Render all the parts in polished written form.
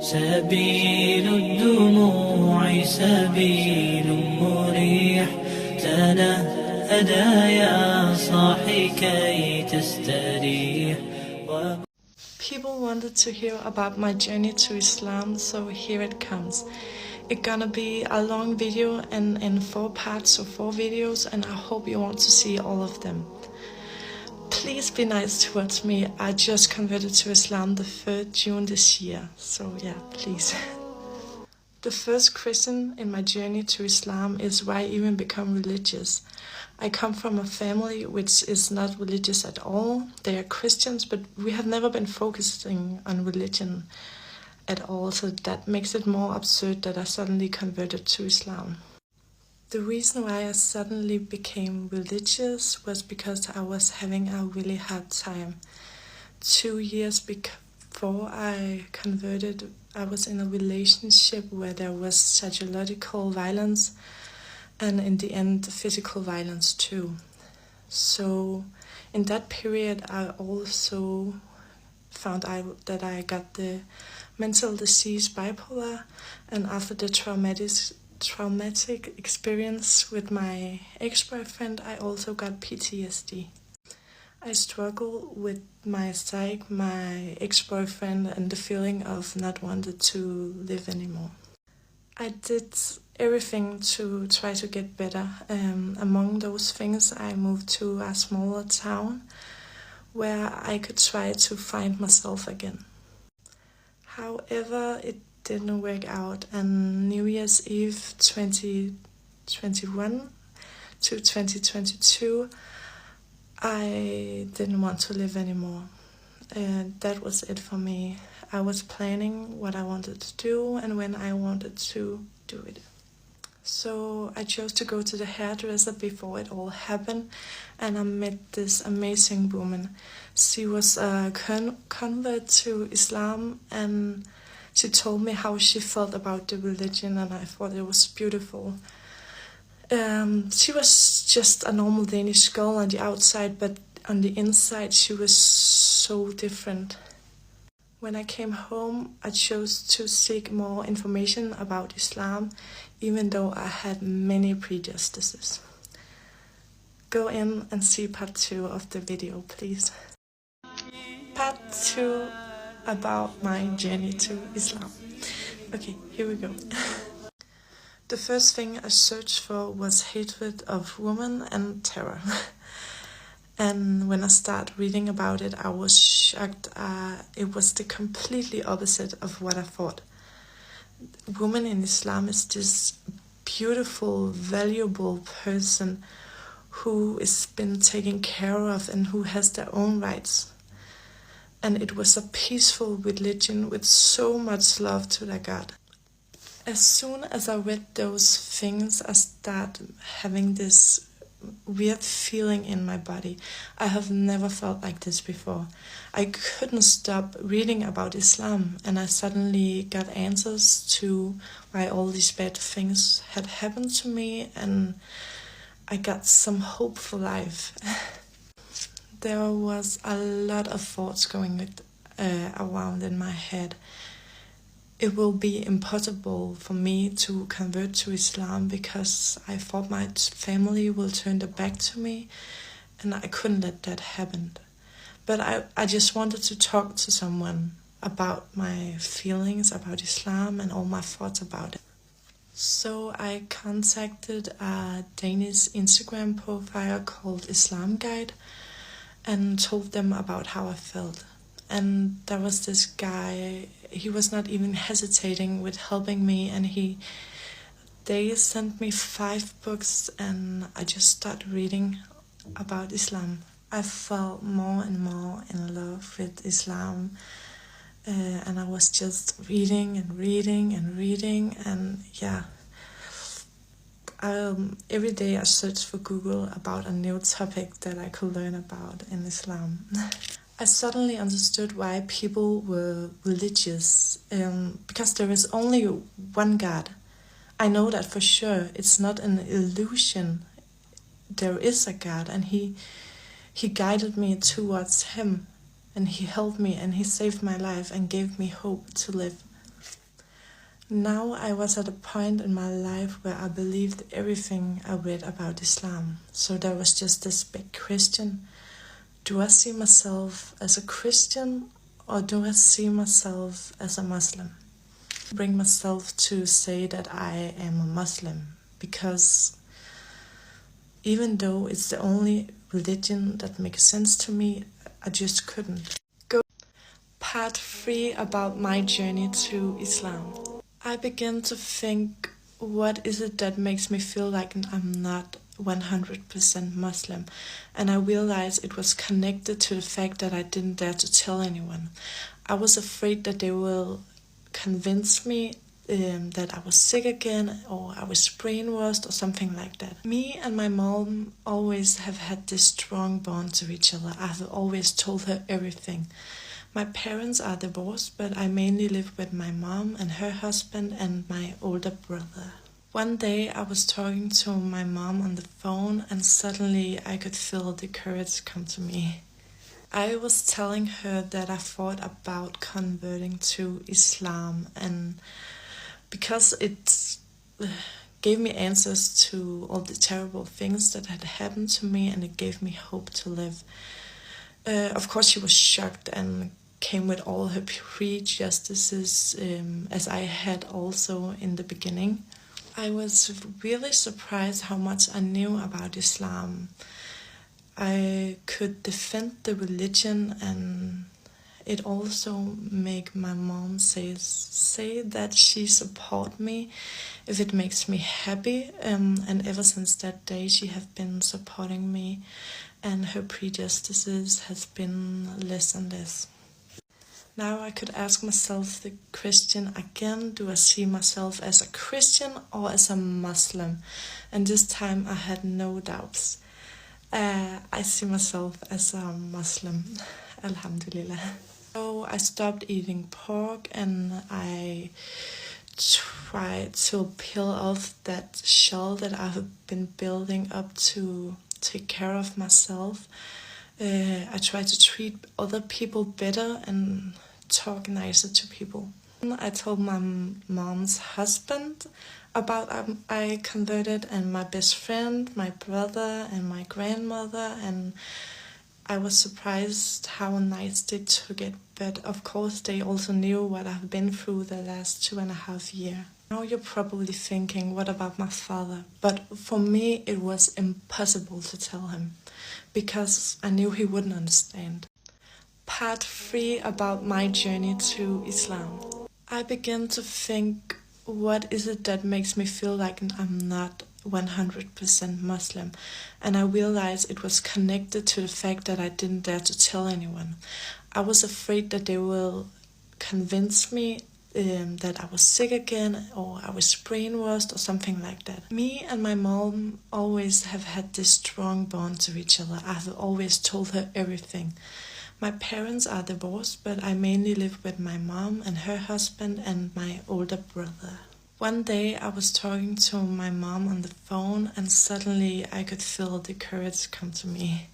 سبيل الدموع سبيل مريح تنهدى يا صاحي كي تستريح. People wanted to hear about my journey to Islam, so here it comes. It's gonna be a long video and in 4 parts or 4 videos, and I hope you want to see all of them. Please be nice towards me. I just converted to Islam the 3rd June this year, so yeah, please. The first question in my journey to Islam is why even become religious. I come from a family which is not religious at all. They are Christians, but we have never been focusing on religion at all, so that makes it more absurd that I suddenly converted to Islam. The reason why I suddenly became religious was because I was having a really hard time. 2 years before I converted, I was in a relationship where there was psychological violence and in the end physical violence too. So in that period I also found out that I got the mental disease bipolar, and after the traumatic experience with my ex-boyfriend I also got PTSD. I struggle with my psyche, my ex-boyfriend, and the feeling of not wanting to live anymore. I did everything to try to get better. Among those things, I moved to a smaller town where I could try to find myself again. However, it didn't work out, and New Year's Eve 2021 to 2022, I didn't want to live anymore. That was it for me. I was planning what I wanted to do and when I wanted to do it. So I chose to go to the hairdresser before it all happened, and I met this amazing woman. She was a convert to Islam, and she told me how she felt about the religion, and I thought it was beautiful. She was just a normal Danish girl on the outside, but on the inside she was so different. When I came home, I chose to seek more information about Islam, even though I had many prejudices. Go in and see part 2 of the video, please. Part 2 about my journey to Islam. Okay, here we go. The first thing I searched for was hatred of women and terror. And when I started reading about it, I was shocked. It was the completely opposite of what I thought. Woman in Islam is this beautiful, valuable person who is been taken care of and who has their own rights. And it was a peaceful religion with so much love to their God. As soon as I read those things, I started having this weird feeling in my body. I have never felt like this before. I couldn't stop reading about Islam, and I suddenly got answers to why all these bad things had happened to me, and I got some hope for life. There was a lot of thoughts going around in my head. It will be impossible for me to convert to Islam because I thought my family will turn their back to me, and I couldn't let that happen. But I just wanted to talk to someone about my feelings about Islam and all my thoughts about it. So I contacted a Danish Instagram profile called Islam Guide and told them about how I felt. And there was this guy, he was not even hesitating with helping me, and they sent me 5 books, and I just started reading about Islam. I fell more and more in love with Islam, and I was just reading, and yeah. Every day I searched for Google about a new topic that I could learn about in Islam. I suddenly understood why people were religious, because there is only one God. I know that for sure. It's not an illusion. There is a God, and He guided me towards Him, and He helped me, and He saved my life and gave me hope to live. Now I was at a point in my life where I believed everything I read about Islam. So there was just this big question. Do I see myself as a Christian or do I see myself as a Muslim? I bring myself to say that I am a Muslim because even though it's the only religion that makes sense to me, I just couldn't. Part 3 about my journey to Islam. I began to think, what is it that makes me feel like I'm not 100% Muslim? And I realized it was connected to the fact that I didn't dare to tell anyone. I was afraid that they will convince me that I was sick again or I was brainwashed or something like that. Me and my mom always have had this strong bond to each other. I've always told her everything. My parents are divorced, but I mainly live with my mom and her husband and my older brother. One day I was talking to my mom on the phone and suddenly I could feel the courage come to me. I was telling her that I thought about converting to Islam, and because it gave me answers to all the terrible things that had happened to me and it gave me hope to live. Of course she was shocked and came with all her prejudices, as I had also in the beginning. I was really surprised how much I knew about Islam. I could defend the religion, and it also made my mom say that she support me if it makes me happy, and ever since that day she has been supporting me, and her prejudices has been less and less. Now I could ask myself the question again, do I see myself as a Christian or as a Muslim? And this time I had no doubts. I see myself as a Muslim, alhamdulillah. So I stopped eating pork and I tried to peel off that shell that I've been building up to take care of myself. I tried to treat other people better and talk nicer to people. I told my mom's husband about I converted, and my best friend, my brother and my grandmother, and I was surprised how nice they took it, but of course they also knew what I've been through the last 2.5 years. Now you're probably thinking, what about my father? But for me it was impossible to tell him because I knew he wouldn't understand. Part 3 about my journey to Islam. I began to think, what is it that makes me feel like I'm not 100% Muslim? And I realized it was connected to the fact that I didn't dare to tell anyone. I was afraid that they will convince me that I was sick again or I was brainwashed or something like that. Me and my mom always have had this strong bond to each other. I've always told her everything. My parents are divorced, but I mainly live with my mom and her husband and my older brother. One day I was talking to my mom on the phone and suddenly I could feel the courage come to me.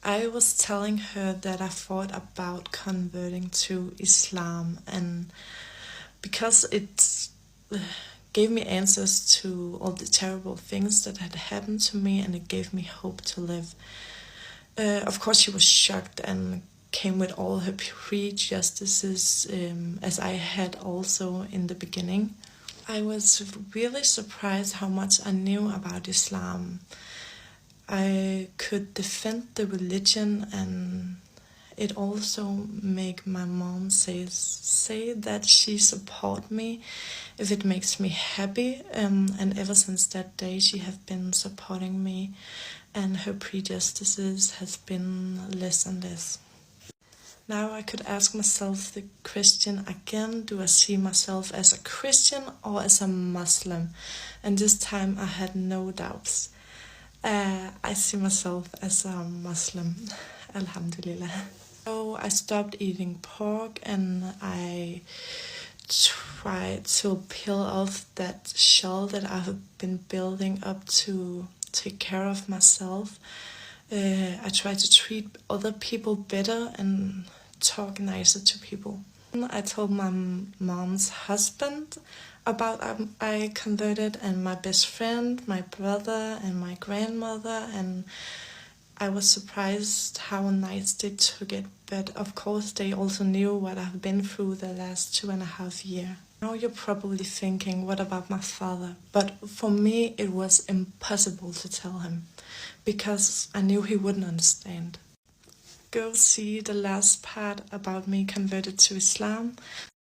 I was telling her that I thought about converting to Islam, and because it gave me answers to all the terrible things that had happened to me and it gave me hope to live. Of course she was shocked and came with all her prejudices, as I had also in the beginning. I was really surprised how much I knew about Islam. I could defend the religion, and it also made my mom say that she support me if it makes me happy, and ever since that day she has been supporting me, and her prejudices has been less and less. Now I could ask myself the question again, do I see myself as a Christian or as a Muslim? And this time I had no doubts. I see myself as a Muslim, alhamdulillah. So I stopped eating pork and I tried to peel off that shell that I've been building up to take care of myself. I tried to treat other people better and talk nicer to people. I told my mom's husband about I converted, and my best friend, my brother, and my grandmother, and I was surprised how nice they took it. But of course they also knew what I've been through the last 2.5 years. Now you're probably thinking, what about my father? But for me it was impossible to tell him, because I knew he wouldn't understand. Go see the last part about me converted to Islam.